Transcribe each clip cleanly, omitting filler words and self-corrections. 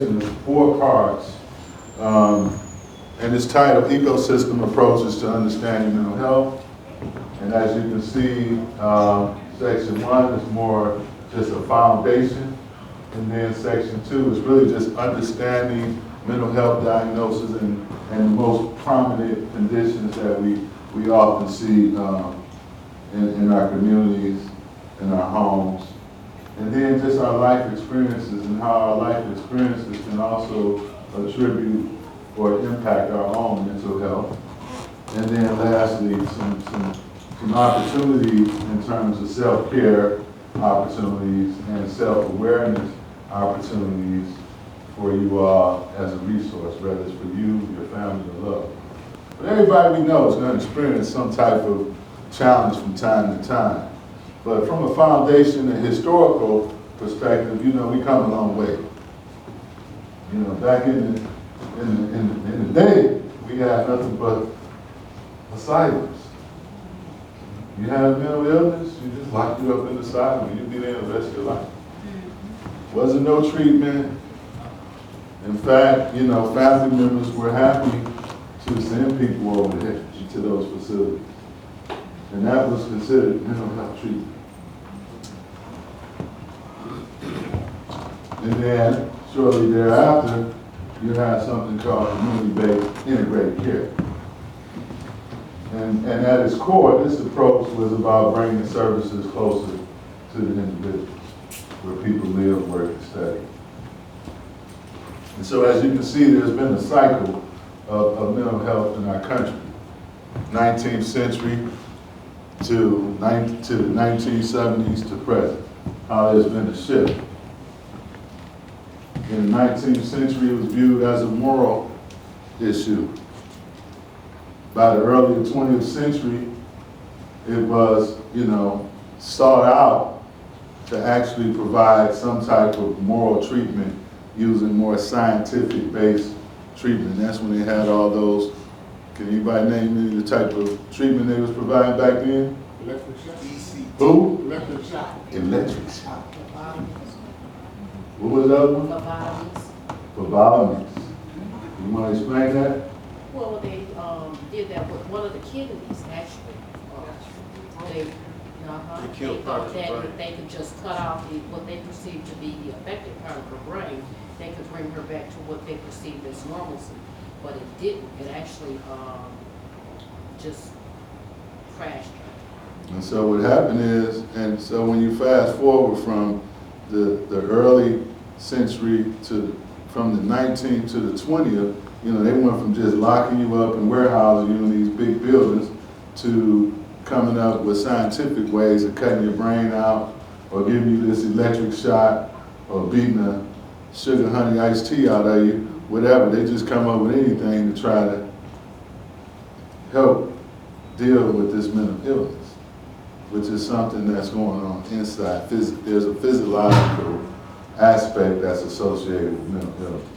4 parts, and it's titled Ecosystem Approaches to Understanding Mental Health. And as you can see, section 1 is more just a foundation, and then section 2 is really just understanding mental health diagnosis and the most prominent conditions that we often see in our communities, in our homes. And then just our life experiences and how our life experiences can also attribute or impact our own mental health. And then lastly, some opportunities in terms of self-care opportunities and self-awareness opportunities for you all as a resource, whether it's for you, your family, or loved ones. But everybody we know is going to experience some type of challenge from time to time. But from a foundation and historical perspective, you know, we come a long way. You know, back in the day, we had nothing but asylums. You had a mental illness, you just lock you up in the asylum and you'd be there the rest of your life. Wasn't no treatment. In fact, you know, family members were happy to send people over there to those facilities. And that was considered mental health treatment. And then, shortly thereafter, you had something called community-based integrated care. And at its core, this approach was about bringing services closer to the individuals, where people live, work, and study. And so as you can see, there's been a cycle of mental health in our country. 19th century to the 1970s to present, how there's been a shift. In the 19th century, it was viewed as a moral issue. By the early 20th century, it was, you know, sought out to actually provide some type of moral treatment using more scientific-based treatment. And that's when they had all those. Can anybody name me the type of treatment they was providing back then? Electric shock. Who? Electric shock. Electric shock. What was the other one? Lobotomies. You want to explain that? Well, they did that with one of the kidneys, actually. They thought that if they could just cut off what they perceived to be the affected part of her brain, they could bring her back to what they perceived as normalcy. But it didn't. It actually just crashed her. And so what happened is, and so when you fast forward from the early century from the 19th to the 20th, you know, they went from just locking you up and warehousing you in these big buildings to coming up with scientific ways of cutting your brain out or giving you this electric shock or beating a sugar honey iced tea out of you, whatever. They just come up with anything to try to help deal with this mental illness, which is something that's going on inside. There's a physiological aspect that's associated with mental illness.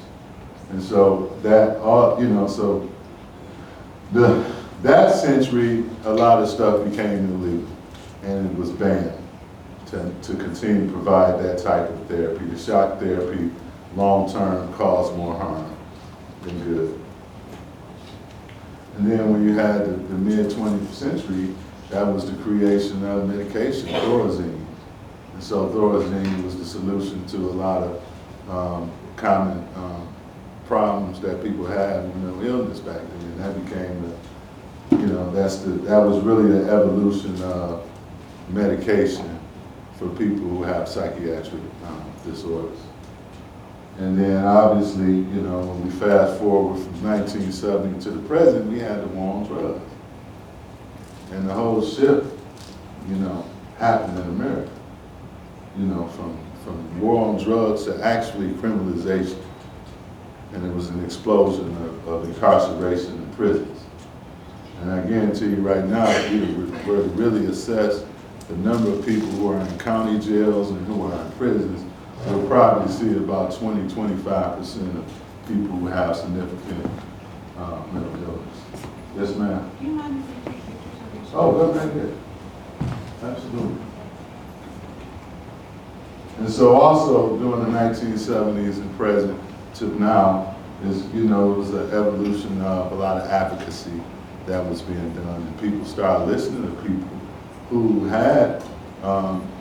And so that all, you know, so that century, a lot of stuff became illegal and it was banned to continue to provide that type of therapy. The shock therapy, long-term, caused more harm than good. And then when you had the mid-20th century, that was the creation of medication, Thorazine. And so Thorazine was the solution to a lot of common problems that people had with mental illness back then. And that became the, you know, that was really the evolution of medication for people who have psychiatric disorders. And then obviously, you know, when we fast forward from 1970 to the present, we had the war on drugs. And the whole shift, you know, happened in America. You know, from war on drugs to actually criminalization. And it was an explosion of incarceration in prisons. And I guarantee you right now, if we were to really assess the number of people who are in county jails and who are in prisons, we'll probably see about 20–25% of people who have significant mental illness. Yes, ma'am? Do you mind if we take pictures of each Oh, go right there. Absolutely. And so also during the 1970s and present, to now is, it was an evolution of a lot of advocacy that was being done, and people started listening to people who had,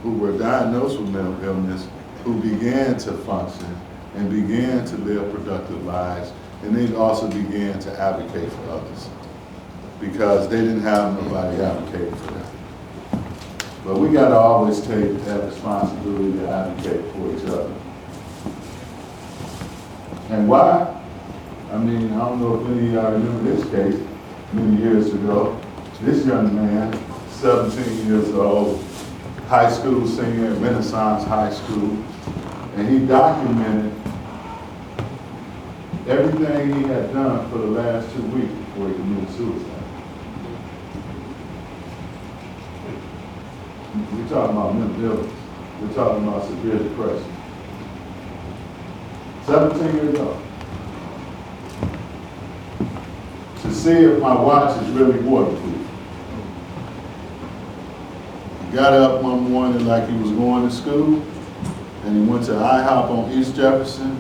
who were diagnosed with mental illness, who began to function and began to live productive lives, and they also began to advocate for others because they didn't have nobody advocating for them. But we got to always take that responsibility to advocate for each other. And why? I mean, I don't know if any of y'all remember this case many years ago. This young man, 17 years old, high school senior at Renaissance High School, and he documented everything he had done for the last 2 weeks before he committed suicide. We're talking about mental illness. We're talking about severe depression. 17 years old. To see if my watch is really waterproof. He got up one morning like he was going to school, and he went to IHOP on East Jefferson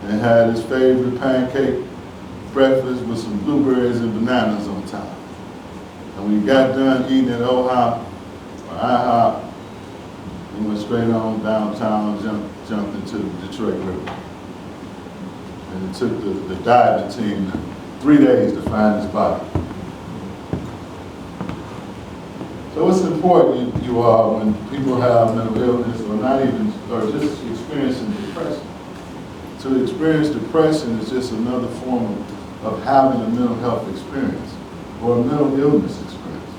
and had his favorite pancake breakfast with some blueberries and bananas on top. And when he got done eating at IHOP, he went straight on downtown and jumped into the Detroit River. And it took the diving team 3 days to find his body. So it's important, you all, when people have mental illness or just experiencing depression. To experience depression is just another form of having a mental health experience or a mental illness experience.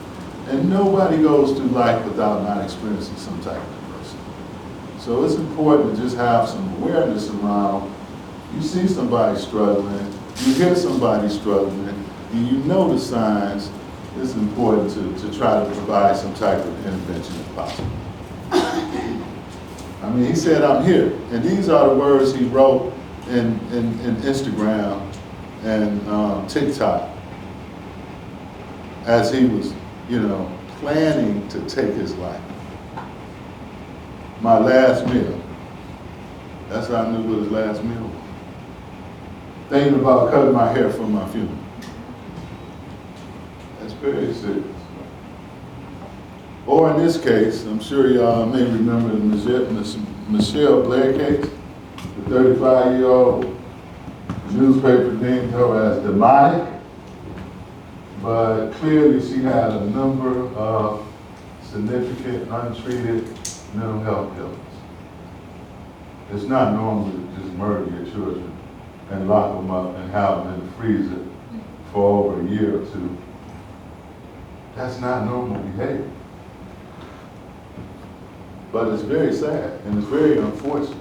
And nobody goes through life without not experiencing some type of depression. So it's important to just have some awareness around, you see somebody struggling, you hear somebody struggling, and you know the signs. It's important to try to provide some type of intervention if possible. I mean, he said, I'm here. And these are the words he wrote in Instagram and TikTok as he was, planning to take his life. My last meal. That's how I knew what his last meal was. Thinking about cutting my hair for my funeral. That's very serious. Or in this case, I'm sure y'all may remember the Michelle Blair case, the 35-year-old newspaper named her as demonic, but clearly she had a number of significant untreated mental health illness. It's not normal to just murder your children and lock them up and have them in the freezer for over a year or two. That's not normal behavior. But it's very sad and it's very unfortunate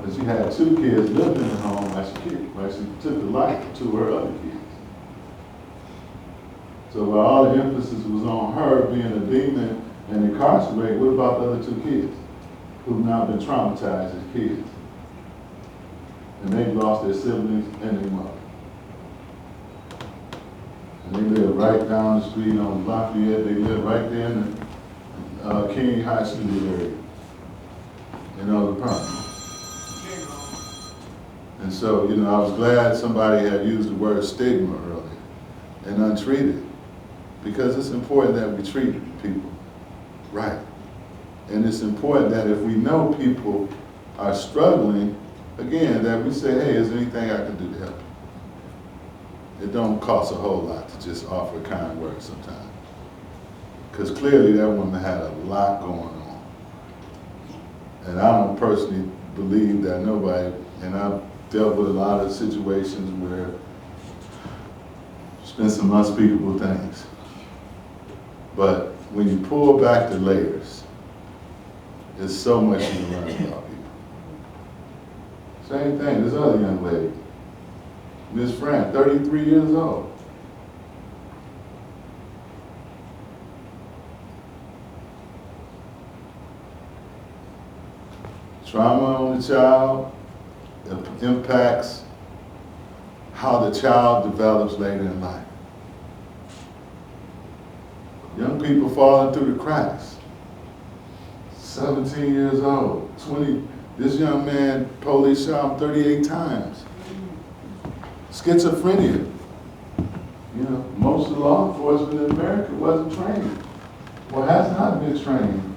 that she had 2 kids living in the home while she took the life of 2 of her other kids. So while all the emphasis was on her being a demon and incarcerated, what about the other 2 kids who've now been traumatized as kids? And they've lost their siblings and their mother. And they live right down the street on Lafayette. They live right there in the King High School area. The problem. And so, I was glad somebody had used the word stigma earlier and untreated, because it's important that we treat people right. And it's important that if we know people are struggling, again, that we say, hey, is there anything I can do to help you? It don't cost a whole lot to just offer a kind word sometimes. Because clearly that woman had a lot going on. And I don't personally believe that nobody, and I've dealt with a lot of situations where it's been some unspeakable things. But when you pull back the layers, there's so much you can learn about people. Same thing, this other young lady, Miss Fran, 33 years old. Trauma on the child impacts how the child develops later in life. Young people falling through the cracks. 17 years old, 20 This young man, police shot him 38 times. Schizophrenia. You know, most of the law enforcement in America wasn't trained, or has not been trained.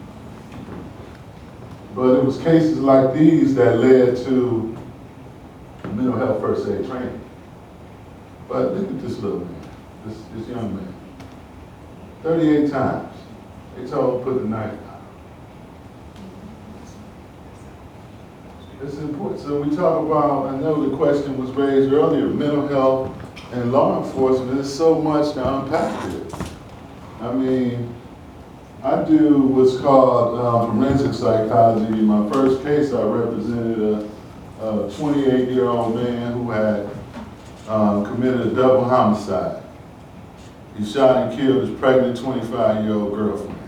But it was cases like these that led to mental health first aid training. But look at this little man, this young man. 38 times. They told him to put the knife down. It's important. So we talk about, I know the question was raised earlier, mental health and law enforcement. There's so much to unpack here. I mean, I do what's called forensic psychology. In my first case, I represented a 28-year-old man who had committed a double homicide. He shot and killed his pregnant 25-year-old girlfriend.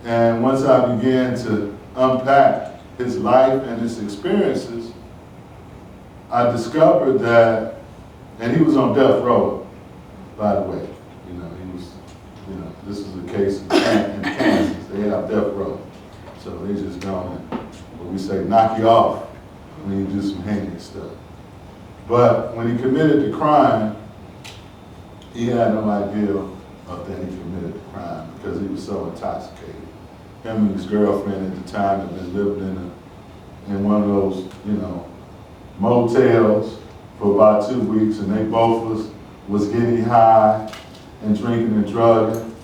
And once I began to unpack his life and his experiences, I discovered that, and he was on death row, by the way. You know, he was, you know, this is a case in Kansas. They have death row. So they just gonna, what we say, knock you off when you do some heinous stuff. But when he committed the crime, he had no idea of that he committed the crime because he was so intoxicated. Him and his girlfriend at the time had been living in one of those, you know, motels for about 2 weeks, and they both was getting high and drinking and drugging.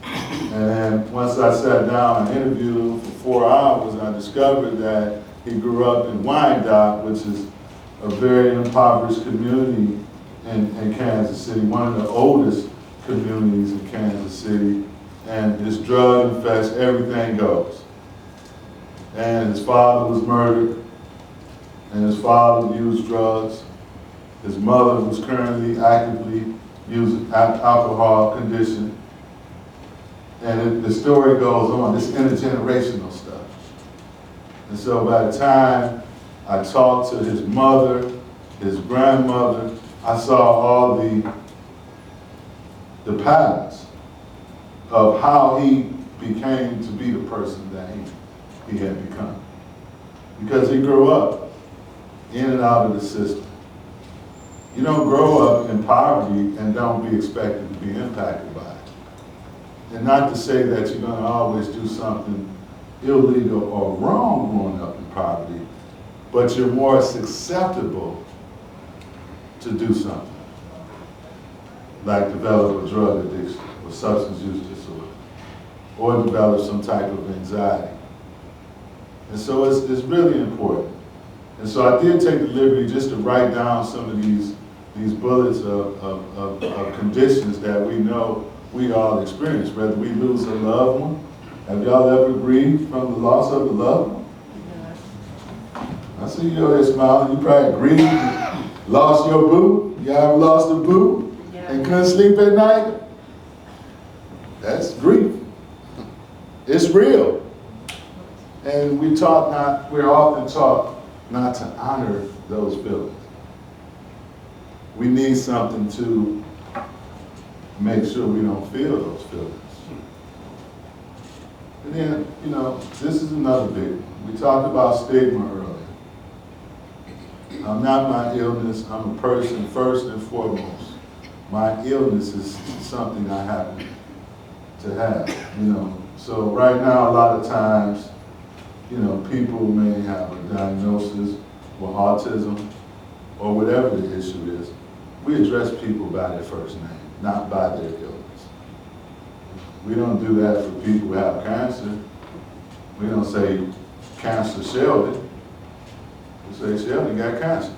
And then once I sat down and interviewed him for 4 hours, I discovered that he grew up in Wyandotte, which is a very impoverished community in Kansas City, one of the oldest communities in Kansas City. And this drug infest, everything goes. And his father was murdered, and his father used drugs. His mother was currently actively using alcohol condition. And the story goes on, this intergenerational stuff. And so by the time I talked to his mother, his grandmother, I saw all the patterns of how he became to be the person that he had become. Because he grew up in and out of the system. You don't grow up in poverty and don't be expected to be impacted by it. And not to say that you're gonna always do something illegal or wrong growing up in poverty, but you're more susceptible to do something, like develop a drug addiction or substance use disorder, or develop some type of anxiety. And so it's really important. And so I did take the liberty just to write down some of these bullets of conditions that we know we all experience, whether we lose a loved one. Have y'all ever grieved from the loss of a loved one? I see you over there smiling. You probably grieved, lost your boo. You ever lost a boo and couldn't sleep at night? That's grief. It's real. And we're often taught not to honor those feelings. We need something to make sure we don't feel those feelings. And then, you know, this is another big one. We talked about stigma earlier. I'm not my illness, I'm a person first and foremost. My illness is something I happen to have, you know. So right now, a lot of times, you know, people may have a diagnosis with autism or whatever the issue is. We address people by their first name, not by their illness. We don't do that for people who have cancer. We don't say, cancer Sheldon. We say, Sheldon got cancer.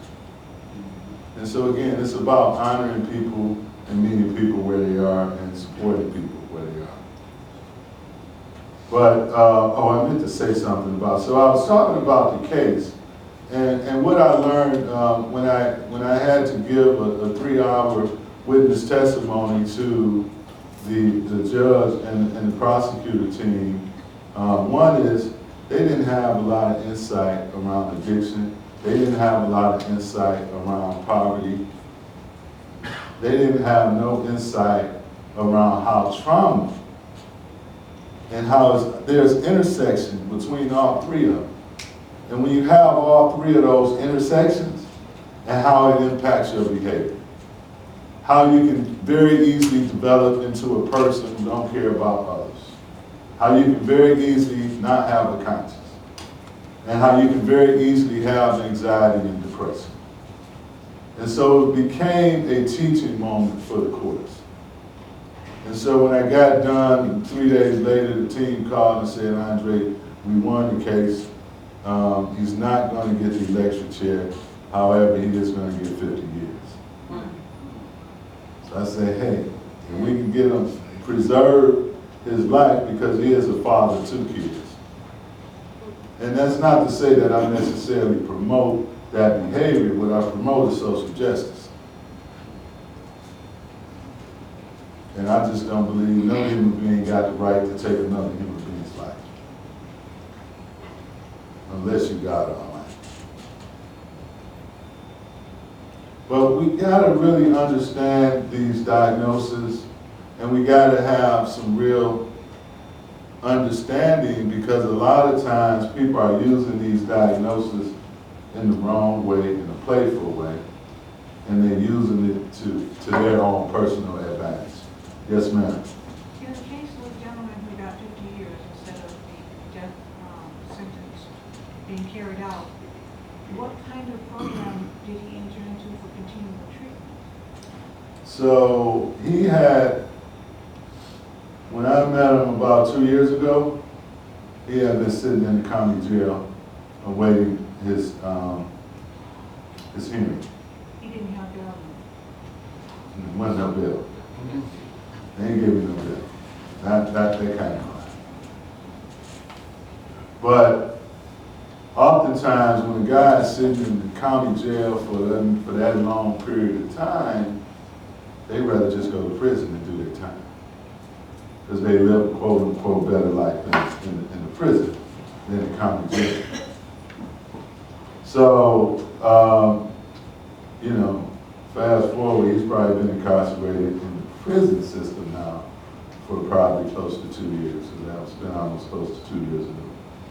And so again, it's about honoring people and meeting people where they are and supporting people where they are. But, I meant to say something about, so I was talking about the case, and what I learned when I had to give a 3-hour witness testimony to the judge and the prosecutor team. One is, they didn't have a lot of insight around addiction. They didn't have a lot of insight around poverty. They didn't have no insight around how trauma and how there's intersection between all three of them. And when you have all three of those intersections, and how it impacts your behavior. How you can very easily develop into a person who don't care about others. How you can very easily not have a conscience. And how you can very easily have anxiety and depression. And so it became a teaching moment for the courts. And so when I got done, 3 days later, the team called and said, Andre, we won the case. He's not going to get the electric chair. However, he is going to get 50 years. So I said, hey, if we can get him preserve his life because he is a father to kids. And that's not to say that I necessarily promote that behavior. What I promote is social justice. And I just don't believe no human being got the right to take another human being's life. Unless you got it all. But we gotta really understand these diagnoses, and we gotta have some real understanding, because a lot of times people are using these diagnoses in the wrong way, in a playful way, and they're using it to their own personal advantage. Yes, ma'am. In the case of the gentleman who got 50 years instead of the death sentence being carried out, what kind of program did he enter into for continual treatment? So he had, when I met him about 2 years ago, he had been sitting in the county jail awaiting his hearing. He didn't have bail. There wasn't no bill. They ain't giving no bill. That kind of line. But oftentimes, when a guy is sitting in the county jail for that long period of time, they rather just go to prison and do their time. Because they live a quote-unquote better life in the prison than the county jail. So, fast forward, he's probably been incarcerated in the prison system now for probably close to 2 years. So that's been almost close to 2 years ago.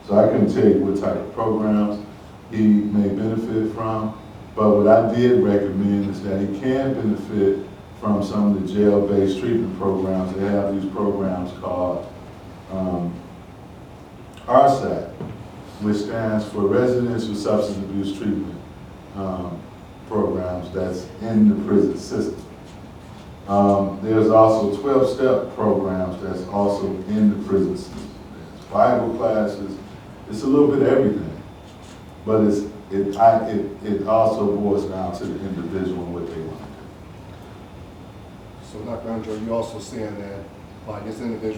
So I couldn't tell you what type of programs he may benefit from, but what I did recommend is that he can benefit from some of the jail-based treatment programs. They have these programs called RSAT, which stands for Residential Substance Abuse Treatment Programs that's in the prison system. There's also 12-step programs that's also in the prison system. There's Bible classes. It's a little bit of everything, but it also boils down to the individual and what they want to do. So, Dr. Andre, you also saying that by this individual